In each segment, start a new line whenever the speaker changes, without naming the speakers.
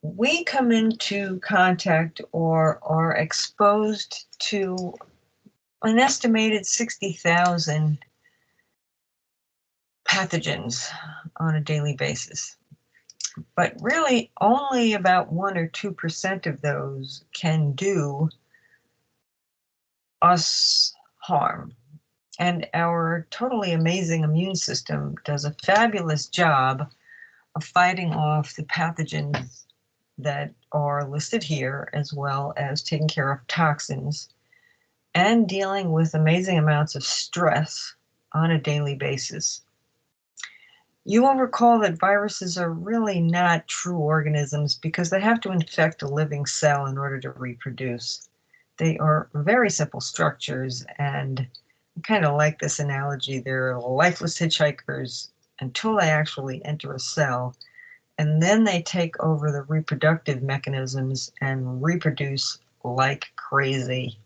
we come into contact or are exposed to an estimated 60,000 pathogens on a daily basis. But really only about 1 or 2% of those can do us harm. And our totally amazing immune system does a fabulous job of fighting off the pathogens that are listed here, as well as taking care of toxins and dealing with amazing amounts of stress on a daily basis. You will recall that viruses are really not true organisms because they have to infect a living cell in order to reproduce. They are very simple structures, and I kind of like this analogy. They're lifeless hitchhikers until they actually enter a cell, and then they take over the reproductive mechanisms and reproduce like crazy.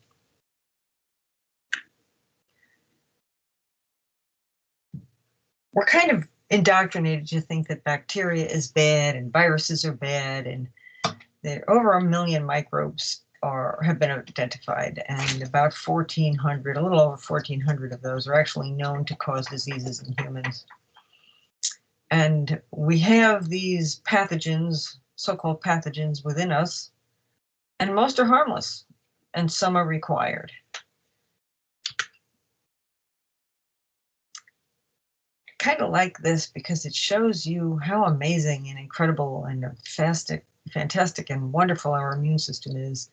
We're kind of indoctrinated to think that bacteria is bad and viruses are bad, and there over 1 million microbes have been identified, and about 1,400, a little over 1,400 of those are actually known to cause diseases in humans. And we have these pathogens, so-called pathogens, within us, and most are harmless, and some are required. Kind of like this because it shows you how amazing and incredible and fantastic and wonderful our immune system is.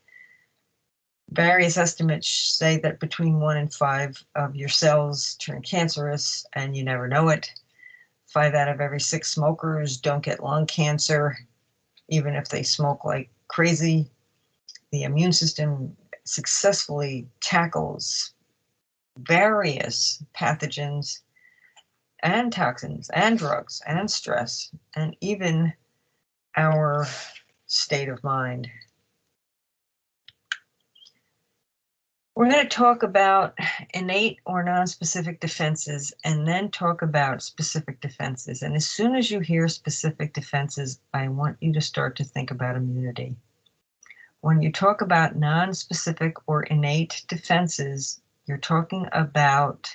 Various estimates say that between 1 and 5 of your cells turn cancerous, and you never know it. 5 out of every 6 smokers don't get lung cancer, even if they smoke like crazy. The immune system successfully tackles various pathogens and toxins and drugs and stress and even our state of mind. We're going to talk about innate or nonspecific defenses and then talk about specific defenses. And as soon as you hear specific defenses, I want you to start to think about immunity. When you talk about nonspecific or innate defenses, you're talking about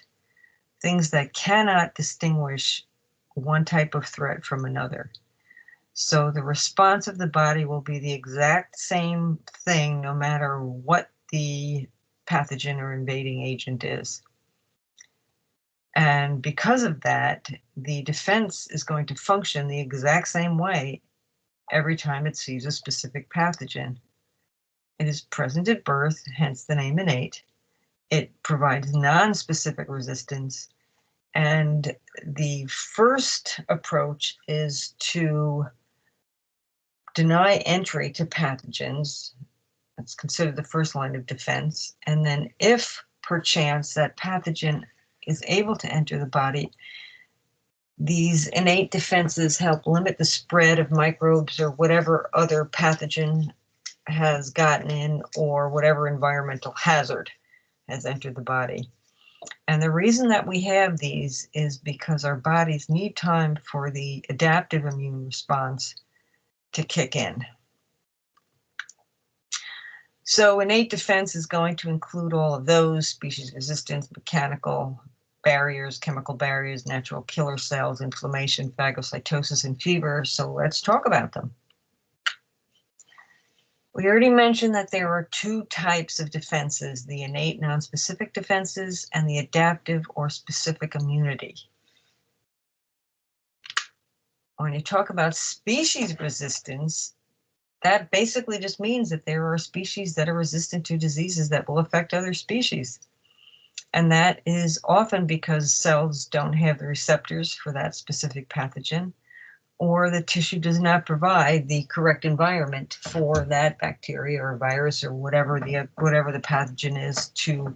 things that cannot distinguish one type of threat from another. So the response of the body will be the exact same thing no matter what the pathogen or invading agent is. And because of that, the defense is going to function the exact same way every time it sees a specific pathogen. It is present at birth, hence the name innate. It provides non-specific resistance. And the first approach is to deny entry to pathogens. That's considered the first line of defense. And then if perchance that pathogen is able to enter the body, these innate defenses help limit the spread of microbes or whatever other pathogen has gotten in or whatever environmental hazard has entered the body. And the reason that we have these is because our bodies need time for the adaptive immune response to kick in. So innate defense is going to include all of those: species resistance, mechanical barriers, chemical barriers, natural killer cells, inflammation, phagocytosis, and fever. So let's talk about them. We already mentioned that there are 2 types of defenses: the innate nonspecific defenses and the adaptive or specific immunity. When you talk about species resistance, that basically just means that there are species that are resistant to diseases that will affect other species. And that is often because cells don't have the receptors for that specific pathogen, or the tissue does not provide the correct environment for that bacteria or virus or whatever the pathogen is to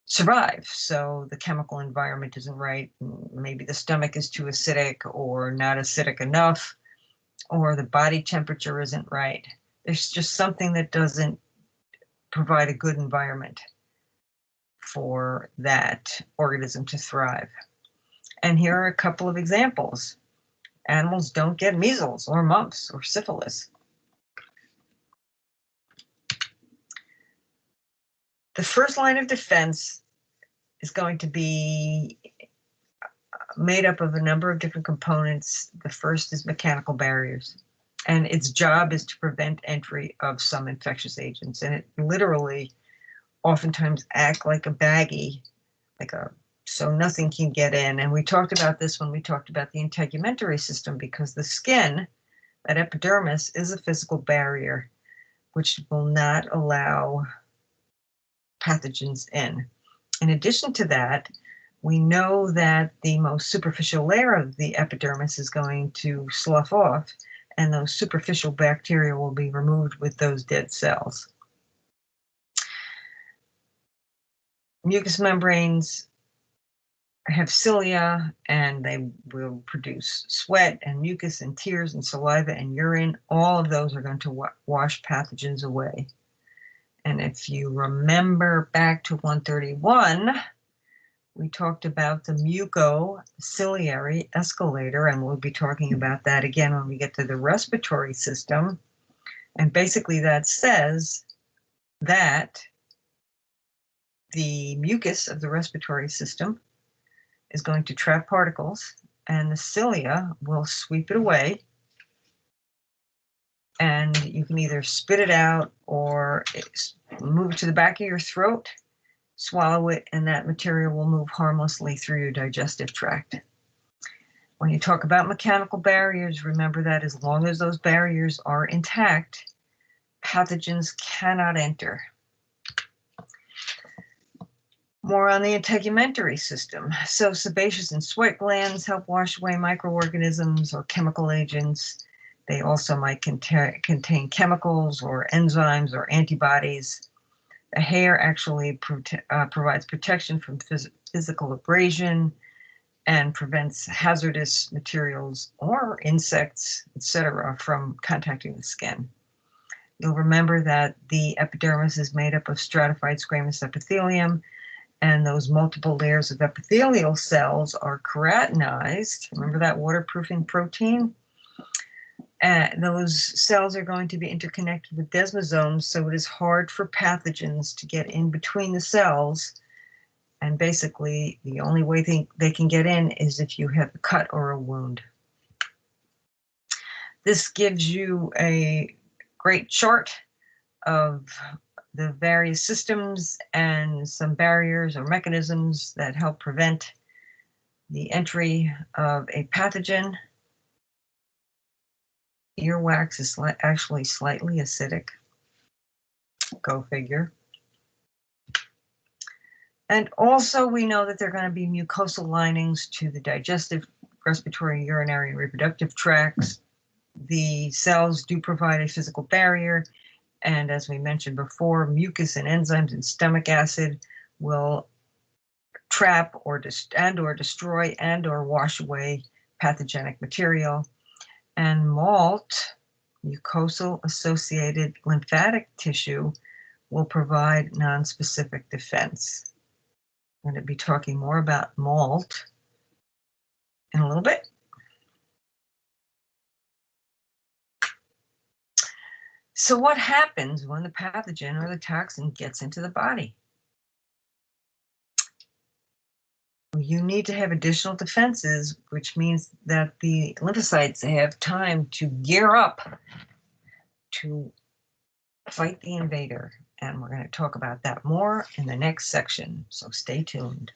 survive. So the chemical environment isn't right. Maybe the stomach is too acidic or not acidic enough, or the body temperature isn't right. There's just something that doesn't provide a good environment for that organism to thrive. And here are a couple of examples. Animals don't get measles or mumps or syphilis. The first line of defense is going to be made up of a number of different components. The first is mechanical barriers, and its job is to prevent entry of some infectious agents. And it literally oftentimes act like a baggie, so nothing can get in. And we talked about this when we talked about the integumentary system, because the skin, that epidermis, is a physical barrier which will not allow pathogens in. In addition to that, we know that the most superficial layer of the epidermis is going to slough off, and those superficial bacteria will be removed with those dead cells. Mucous membranes have cilia, and they will produce sweat and mucus and tears and saliva and urine. All of those are going to wash pathogens away. And if you remember back to 131, we talked about the mucociliary escalator, and we'll be talking about that again when we get to the respiratory system. And basically that says that the mucus of the respiratory system is going to trap particles, and the cilia will sweep it away, and you can either spit it out or move it to the back of your throat, swallow it, and that material will move harmlessly through your digestive tract. When you talk about mechanical barriers, remember that as long as those barriers are intact, pathogens cannot enter. More on the integumentary system. So sebaceous and sweat glands help wash away microorganisms or chemical agents. They also might contain chemicals or enzymes or antibodies. The hair actually provides protection from physical abrasion and prevents hazardous materials or insects, etc., from contacting the skin. You'll remember that the epidermis is made up of stratified squamous epithelium, and those multiple layers of epithelial cells are keratinized. Remember that waterproofing protein? Those cells are going to be interconnected with desmosomes, so it is hard for pathogens to get in between the cells. And basically, the only way they can get in is if you have a cut or a wound. This gives you a great chart of the various systems and some barriers or mechanisms that help prevent the entry of a pathogen. Earwax is actually slightly acidic. Go figure. And also we know that there are going to be mucosal linings to the digestive, respiratory, urinary, and reproductive tracts. The cells do provide a physical barrier, and as we mentioned before, mucus and enzymes and stomach acid will trap or destroy and/or wash away pathogenic material. And MALT, mucosal-associated lymphatic tissue, will provide nonspecific defense. I'm going to be talking more about MALT in a little bit. So what happens when the pathogen or the toxin gets into the body? You need to have additional defenses, which means that the lymphocytes have time to gear up to fight the invader. And we're going to talk about that more in the next section, so stay tuned.